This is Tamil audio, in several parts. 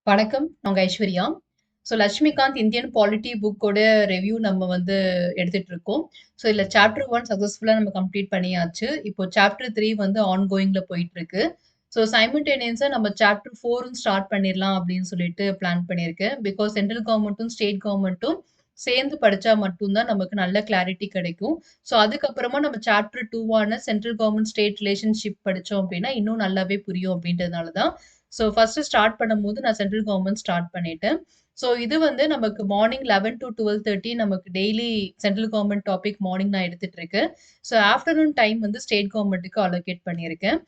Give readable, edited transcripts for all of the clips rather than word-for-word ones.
வணக்கம். நாங்க ஐஸ்வர்யா. லட்சுமிகாந்த் இந்தியன் பாலிட்டி புக்கோட ரிவ்யூ நம்ம எடுத்துட்டு இருக்கோம். இதுல சாப்டர் 1 சக்சஸ்ஃபுல்லா நம்ம கம்ப்ளீட் பண்ணியாச்சு. இப்போ சாப்டர் 3 ஆன்கோயிங்ல போயிட்டு இருக்கு. சைமல்டேனியஸா நம்ம சாப்டர் 4ம் ஸ்டார்ட் பண்ணிரலாம் அப்படின்னு சொல்லிட்டு பிளான் பண்ணியிருக்கேன். பிகாஸ் சென்ட்ரல் கவர்ன்மென்ட்டும், ஸ்டேட் கவர்ன்மென்ட்டும் சேர்ந்து படிச்சா மட்டும் தான் நமக்கு நல்ல கிளாரிட்டி கிடைக்கும். அதுக்கப்புறமா நம்ம chapter 2 central government state relationship படிச்சோம் அப்படின்னா, இன்னும் நல்லாவே புரியும் அப்படின்றதுனால தான் ஃபர்ஸ்ட் ஸ்டார்ட் பண்ணும்போது நான் சென்ட்ரல் கவர்ன்மென்ட் ஸ்டார்ட் பண்ணிட்டேன். இது நமக்கு மார்னிங் 11 டூ 12:30 நமக்கு daily central government topic morning நான் எடுத்துட்டு இருக்கேன். ஆஃப்டர்நூன் டைம் ஸ்டேட் கவர்ன்மென்ட்க்கு அலோகேட் பண்ணியிருக்கேன்.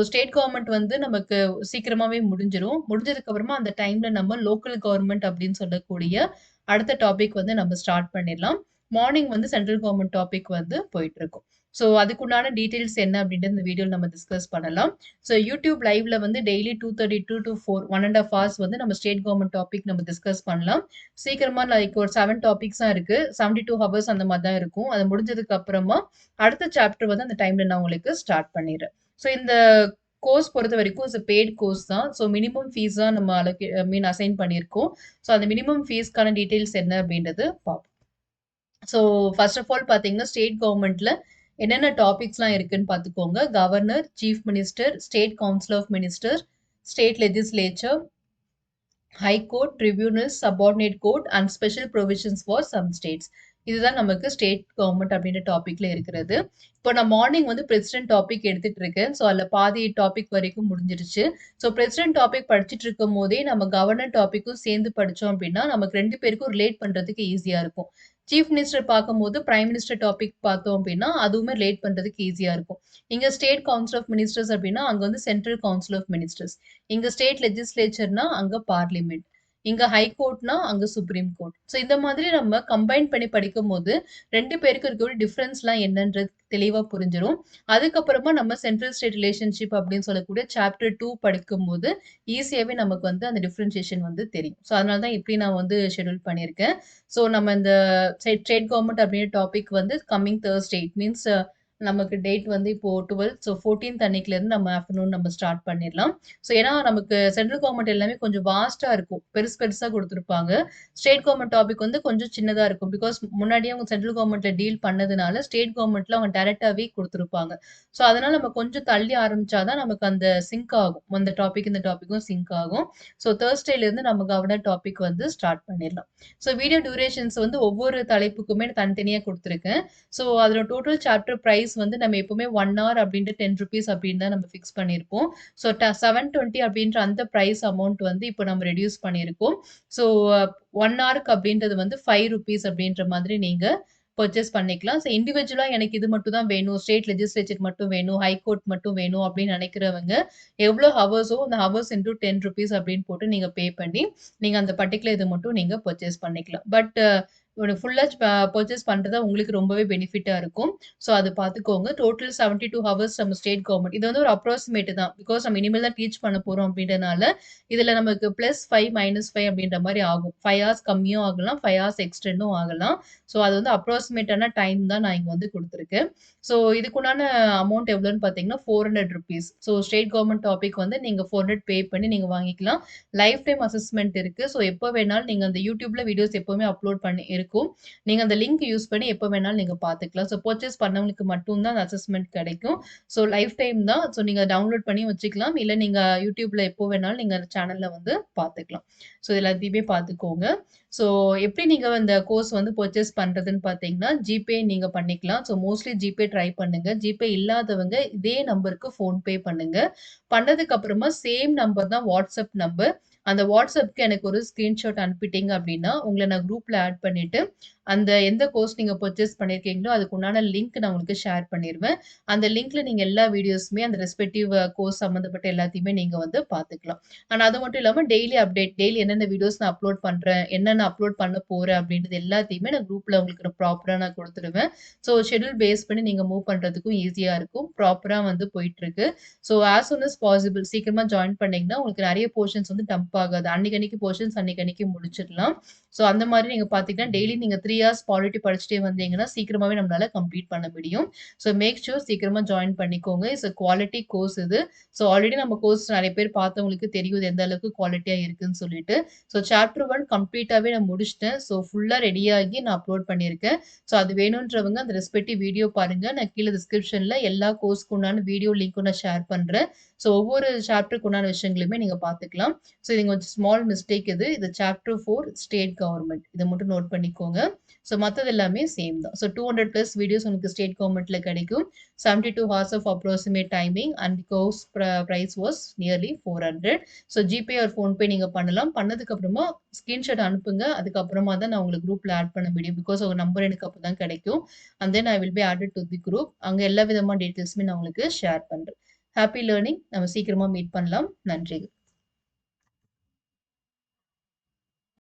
ஸ்டேட் கவர்ன்மென்ட் நமக்கு சீக்கிரமாவே முடிஞ்சிரும். முடிஞ்சதுக்கு அப்புறமா அந்த டைம்ல நம்ம லோக்கல் கவர்ன்மென்ட் அப்படின்னு சொல்லக்கூடிய அடுத்த டாபிக் நம்ம ஸ்டார்ட் பண்ணிடலாம். மார்னிங் சென்ட்ரல் கவர்ன்மென்ட் டாபிக் போயிட்டு இருக்கும். அதுக்குண்டான டீடைல்ஸ் என்ன அப்படின்றது இந்த வீடியோல நம்ம டிஸ்கஸ் பண்ணலாம். யூடியூப் லைவ்ல டெய்லி 2:32 to 4 1.5 hours நம்ம ஸ்டேட் கவர்ன்மென்ட் டாபிக் நம்ம டிஸ்கஸ் பண்ணலாம். சீக்கிரமா லைக் ஒரு 7 டாபிக்ஸ் தான் இருக்கு. 72 ஹவர்ஸ் அந்த மாதிரி தான் இருக்கும். அது முடிஞ்சதுக்கு அப்புறமா அடுத்த சாப்டர் அந்த டைம்ல நான் உங்களுக்கு ஸ்டார்ட் பண்ணிடுறேன். இந்த கோர்ஸ் பொறுத்த வரைக்கும் இட்ஸ் பெய்ட் கோர்ஸ் தான். மினிமம் ஃபீஸ் தான் நம்ம அசைன் பண்ணியிருக்கோம். அந்த மினிமம் ஃபீஸ்க்கான டீடைல்ஸ் என்ன அப்படின்றது பார்ப்போம். ஃபர்ஸ்ட் ஆஃப் ஆல் பார்த்தீங்கன்னா, ஸ்டேட் கவர்ன்மென்ட்ல என்னென்ன டாபிக்ஸ்லாம் இருக்குன்னு பார்த்துக்கோங்க. Governor, chief minister, state council of minister, state legislature, high court, tribunals, subordinate court and special provisions for some states. இதுதான் நமக்கு ஸ்டேட் கவர்ன்மெண்ட் அப்படின்ற டாபிக்ல இருக்கிறது. இப்போ நான் மார்னிங் பிரசிடென்ட் டாபிக் எடுத்துட்டு இருக்கேன். அதில் பாதி டாபிக் வரைக்கும் முடிஞ்சிருச்சு. பிரசிடென்ட் டாபிக் படிச்சுட்டு இருக்கும் போதே நம்ம கவர்னர் டாபிக்கும் சேர்ந்து படிச்சோம் அப்படின்னா நமக்கு 2 பேருக்கும் ரிலேட் பண்றதுக்கு ஈஸியா இருக்கும். சீஃப் மினிஸ்டர் பார்க்கும்போது பிரைம் மினிஸ்டர் டாபிக் பார்த்தோம் அப்படின்னா அதுவுமே ரிலேட் பண்றதுக்கு ஈஸியா இருக்கும். இங்க ஸ்டேட் கவுன்சில் ஆஃப் மினிஸ்டர்ஸ் அப்படின்னா அங்க சென்ட்ரல் கவுன்சில் ஆஃப் மினிஸ்டர்ஸ். இங்க ஸ்டேட் லெஜிஸ்லேச்சர்னா அங்க பார்லிமெண்ட். இங்க ஹை கோர்ட்னா அங்க சுப்ரீம் கோர்ட். இந்த மாதிரி நம்ம கம்பைன் பண்ணி படிக்கும்போது 2 பேருக்கு இருக்க டிஃபரன்ஸ்லாம் என்னன்றது தெளிவா புரிஞ்சிரும். அதுக்கப்புறமா நம்ம சென்ட்ரல் ஸ்டேட் ரிலேஷன்ஷிப் அப்படின்னு சொல்லக்கூடிய சாப்டர் 2 படிக்கும்போது ஈஸியாவே நமக்கு அந்த டிஃபரன்சியேஷன் தெரியும். அதனால தான் இப்படி நான் ஷெட்யூல் பண்ணியிருக்கேன். நம்ம இந்த ஸ்டேட் கவர்ன்மெண்ட் அப்படின்ற topic coming Thursday it means நமக்கு டேட் இப்போ 12 14th அன்னைக்குலேருந்து நம்ம ஆஃப்டர்நூன் நம்ம ஸ்டார்ட் பண்ணிடலாம். ஏன்னா நமக்கு சென்ட்ரல் கவர்ன்மெண்ட் எல்லாமே கொஞ்சம் வாஸ்டா இருக்கும். பெருசு பெருசா கொடுத்துருப்பாங்க. ஸ்டேட் கவர்ன்மெண்ட் டாபிக் கொஞ்சம் சின்னதா இருக்கும். பிகாஸ் முன்னாடியே அவங்க சென்ட்ரல் கவர்ன்மெண்ட்ல டீல் பண்ணதுனால ஸ்டேட் கவர்ன்மெண்ட்ல அவங்க டைரக்டாவே கொடுத்துருப்பாங்க. அதனால நம்ம கொஞ்சம் தள்ளி ஆரம்பிச்சாதான் நமக்கு அந்த சிங்க் ஆகும். அந்த டாபிக் இந்த டாபிக்கும் சிங்க் ஆகும். Thursdayல இருந்து நம்ம கவர்னர் டாபிக் ஸ்டார்ட் பண்ணிடலாம். வீடியோ டியூரேஷன்ஸ் ஒவ்வொரு தலைப்புக்குமே தனித்தனியா கொடுத்துருக்கேன். அதோட டோட்டல் சாப்டர் பிரைஸ் நம்ம எப்பவுமே 1 hour அப்படின்ட்டு 10 rupees அப்படின்னு தான் நம்ம ஃபிக்ஸ் பண்ணியிருப்போம். 720 அப்படின்ற அந்த பிரைஸ் அமௌண்ட் இப்போ நம்ம ரெடியூஸ் பண்ணியிருக்கோம். ஸோ 1 ஹவருக்கு அப்படின்றது 5 rupees அப்படின்ற மாதிரி நீங்க பர்ச்சேஸ் பண்ணிக்கலாம். இண்டிவிஜுவலா எனக்கு இது மட்டும் தான் வேணும், ஸ்டேட் லெஜிஸ்லேச்சர் மட்டும் வேணும், ஹை கோர்ட் மட்டும் வேணும் அப்படின்னு நினைக்கிறவங்க எவ்வளோ ஹவர்ஸோ அந்த ஹவர்ஸ் இன்டூ 10 rupees அப்படின்னு போட்டு நீங்க பே பண்ணி நீங்க அந்த பர்ட்டிகுலர் இது மட்டும் நீங்க பர்ச்சேஸ் பண்ணிக்கலாம். பட் ஃபுல்லா பர்ச்சேஸ் பண்றது உங்களுக்கு ரொம்பவே பெனிஃபிட்டா இருக்கும். அது பார்த்துக்கோங்க. டோட்டல் 72 ஹவர்ஸ் நம்ம ஸ்டேட் கவர்ன்மெண்ட். இது ஒரு அப்ராக்ஸிமேட் தான். பிகாஸ் நம்ம இனிமேல் தான் டீச் பண்ண போறோம் அப்படின்றனால, இதுல நமக்கு +5 -5 அப்படின்ற மாரி ஆகும். 5 ஹார்ஸ் கம்மியும் ஆகலாம், 5 ஹார்ஸ் எக்ஸ்டெண்டும் ஆகலாம். அது அப்ராக்ஸிமேட்டான டைம் தான் நான் இங்க குடுத்துருக்கேன். இதுக்குண்டான அமௌண்ட் எவ்வளோன்னு பார்த்தீங்கன்னா, 400 ரூபீஸ். ஸ்டேட் கவர்ன்மெண்ட் டாபிக் நீங்க 400 பே பண்ணி நீங்க வாங்கிக்கலாம். லைஃப் டைம் அசஸ்மென்ட் இருக்கு. எப்ப வேணாலும் நீங்க அந்த YouTubeல வீடியோஸ் எப்பவுமே அப்லோட் பண்ணி இருக்கும். நீங்க அந்த லிங்க் யூஸ் பண்ணி எப்ப வேணாலும் நீங்க பார்த்துக்கலாம். பர்ச்சேஸ் பண்ணவங்களுக்கு மட்டும் தான் அந்த அசஸ்மென்ட் கிடைக்கும். லைஃப் டைம் தான். நீங்க டவுன்லோட் பண்ணி வச்சுக்கலாம். இல்ல நீங்க YouTubeல எப்போ வேணாலும் நீங்க அந்த சேனல்ல பார்த்துக்கலாம். இது எல்லாத்தையுமே பார்த்துக்கோங்க. எப்படி நீங்க இந்த கோர்ஸ் பர்ச்சேஸ் பண்றதுன்னு பார்த்தீங்கன்னா, Gpay நீங்க பண்ணிக்கலாம். மோஸ்ட்லி Gpay ட்ரை பண்ணுங்க. Gpay இல்லாதவங்க இதே நம்பருக்கு ஃபோன்பே பண்ணுங்க. பண்ணதுக்கு அப்புறமா சேம் நம்பர் தான் WhatsApp நம்பர். அந்த WhatsAppக்கு எனக்கு ஒரு ஸ்கிரீன்ஷாட் அனுப்பிட்டீங்க அப்படின்னா, உங்கள நான் குரூப்ல ஆட் பண்ணிட்டு, அந்த எந்த கோர்ஸ் நீங்க பர்ச்சேஸ் பண்ணியிருக்கீங்களோ, அதுக்கு உண்டான லிங்க் நான் உங்களுக்கு ஷேர் பண்ணிருவேன். அந்த லிங்க்ல நீங்க எல்லா வீடியோஸுமே அந்த ரெஸ்பெக்டிவ் கோர்ஸ் சம்மந்தப்பட்ட எல்லாத்தையுமே நீங்க பார்த்துக்கலாம். ஆனா அது மட்டும் இல்லாம டெய்லி அப்டேட், டெய்லி என்னென்ன வீடியோஸ் நான் அப்லோட் பண்றேன், என்னென்ன அப்லோட் பண்ண போறேன் அப்படின்றது எல்லாத்தையுமே நான் குரூப்ல உங்களுக்கு ப்ராப்பரா நான் குடுத்துருவேன். ஷெட்யூல் பேஸ் பண்ணி நீங்க மூவ் பண்றதுக்கும் ஈஸியா இருக்கும். ப்ராப்பரா போயிட்டு இருக்கு. ஆஸ் சூன் அஸ் பாசிபிள் சீக்கிரமா ஜாயின் பண்ணீங்கன்னா, உங்களுக்கு நெறைய போர்ஷன்ஸ் டம்ப் ஜம்ப் ஆகாது. அன்னைக்கு போர்ஷன்ஸ் அன்னைக்கு முடிச்சிடலாம். ஸோ அந்த மாரி நீங்க பார்த்தீங்கன்னா, டெய்லி நீங்க 3 ஹார்ஸ் பாலிட்டி படிச்சுட்டே வந்தீங்கன்னா, சீக்கிரமாவே நம்மளால கம்ப்ளீட் பண்ண முடியும். ஸோ மேக் ஷூர் சீக்கிரமா ஜாயின் பண்ணிக்கோங்க. இட்ஸ் அ குவாலிட்டி கோர்ஸ் இது. ஸோ ஆல்ரெடி நம்ம கோர்ஸ் நெறைய பேர் பார்த்தவங்களுக்கு தெரியும். இது எந்த அளவுக்கு குவாலிட்டியா இருக்குன்னு சொல்லிட்டு. ஸோ சாப்டர் 1 கம்ப்ளீட்டாவே நான் முடிச்சுட்டேன். ஸோ ஃபுல்லா ரெடியாகி நான் அப்லோட் பண்ணியிருக்கேன். ஸோ அது வேணுன்றவங்க அந்த ரெஸ்பெக்டிவ் வீடியோ பாருங்க. நான் கீழ டிஸ்கிரிப்ஷன்ல எல்லா கோர்ஸ்க்கு உண்டான வீடியோ லிங்க்கும் நான் ஷேர் பண்றேன். ஸோ ஒவ்வொரு சாப்டருக்கு உண்டான விஷயங்களையுமே நீங்க பார்த்துக்கலாம். ஸோ இது கொஞ்சம் ஸ்மால் மிஸ்டேக் இது. இது சாப்டர் 4 ஸ்டேட் கவர்ன்மென்ட். இத மட்டும் நோட் பண்ணிக்கோங்க. ஸோ மத்தது எல்லாமே சேம் தான். ஸோ 200 பிளஸ் வீடியோஸ் உங்களுக்கு ஸ்டேட் கவர்ன்மென்ட்ல கிடைக்கும். 72 hours of approximate timing and course price was nearly 400. So GPay or PhonePe நீங்க பண்ணலாம். பண்ணதுக்கு அப்புறமா ஸ்கிரீன்ஷாட் அனுப்புங்க. அதுக்கப்புறமா தான் நான் உங்களுக்கு குரூப்ல ஆட் பண்ண முடியும். பிகாஸ் உங்க நம்பர் எனக்கு அப்பதான் கிடைக்கும். And then I will be added to the group. அங்க எல்லா விதமான டீட்டெயில்ஸுமே நான் உங்களுக்கு ஷேர் பண்றேன். Happy learning. நம்ம சீக்கிரமா மீட் பண்ணலாம். நன்றி.